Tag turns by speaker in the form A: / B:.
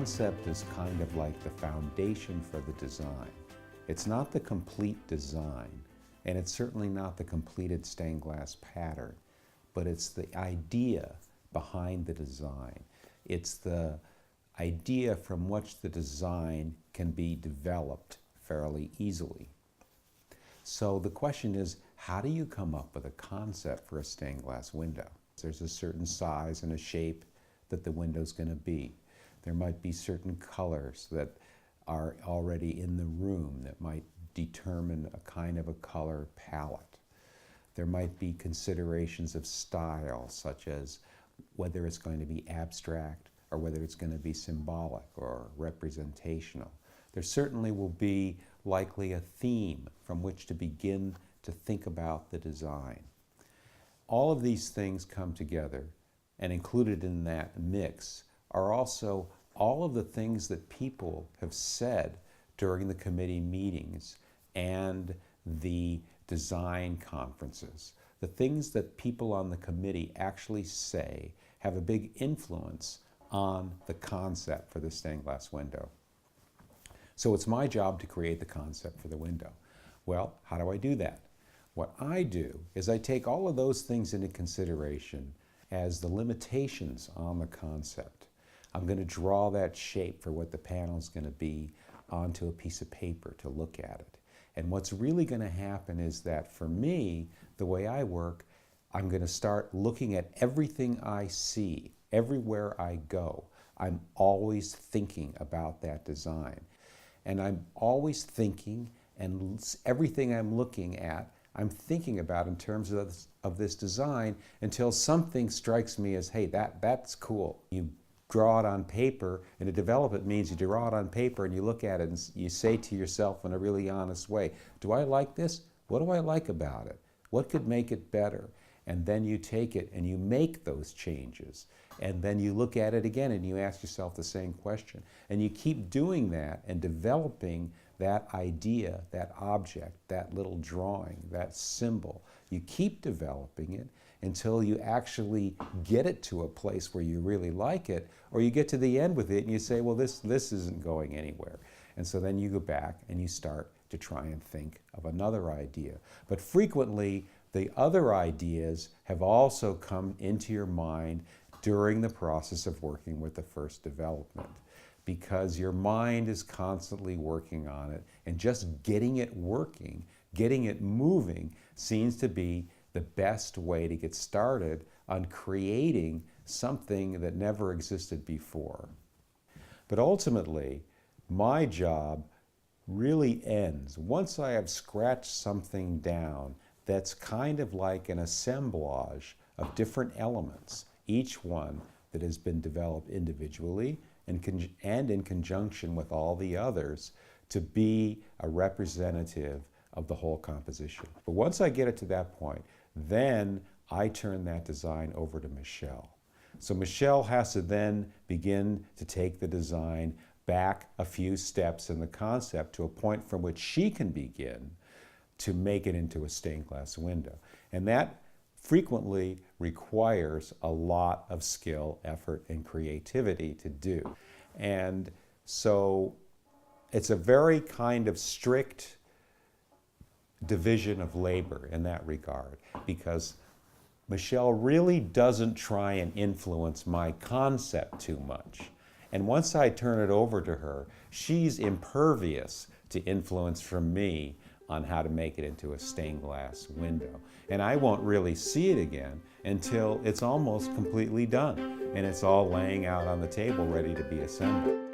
A: concept is kind of like the foundation for the design. It's not the complete design, and it's certainly not the completed stained glass pattern, but it's the idea behind the design. It's the idea from which the design can be developed fairly easily. So the question is, how do you come up with a concept for a stained glass window? There's a certain size and a shape that the window's going to be. There might be certain colors that are already in the room that might determine a kind of a color palette. There might be considerations of style, such as whether it's going to be abstract or whether it's going to be symbolic or representational. There certainly will be likely a theme from which to begin to think about the design. All of these things come together, and included in that mix are also all of the things that people have said during the committee meetings and the design conferences. The things that people on the committee actually say have a big influence on the concept for the stained glass window. So it's my job to create the concept for the window. Well, how do I do that? What I do is I take all of those things into consideration as the limitations on the concept. I'm going to draw that shape for what the panel is going to be onto a piece of paper to look at it. And what's really going to happen is that for me, the way I work, I'm going to start looking at everything I see, everywhere I go. I'm always thinking about that design. And I'm always thinking, and everything I'm looking at, I'm thinking about in terms of this design until something strikes me as, hey, that's cool. You draw it on paper, and to develop it means you draw it on paper and you look at it and you say to yourself in a really honest way, do I like this? What do I like about it? What could make it better? And then you take it and you make those changes. And then you look at it again and you ask yourself the same question. And you keep doing that and developing that idea, that object, that little drawing, that symbol. You keep developing it until you actually get it to a place where you really like it, or you get to the end with it and you say, well, this isn't going anywhere. And so then you go back and you start to try and think of another idea. But frequently, the other ideas have also come into your mind during the process of working with the first development, because your mind is constantly working on it, and just getting it working, getting it moving, seems to be the best way to get started on creating something that never existed before. But ultimately, my job really ends once I have scratched something down that's kind of like an assemblage of different elements, each one that has been developed individually and in conjunction with all the others to be a representative of the whole composition. But once I get it to that point, then I turn that design over to Michelle. So Michelle has to then begin to take the design back a few steps in the concept to a point from which she can begin to make it into a stained glass window. And that frequently requires a lot of skill, effort, and creativity to do. And so it's a very kind of strict division of labor in that regard, because Michelle really doesn't try and influence my concept too much. And once I turn it over to her, she's impervious to influence from me on how to make it into a stained glass window. And I won't really see it again until it's almost completely done and it's all laying out on the table ready to be assembled.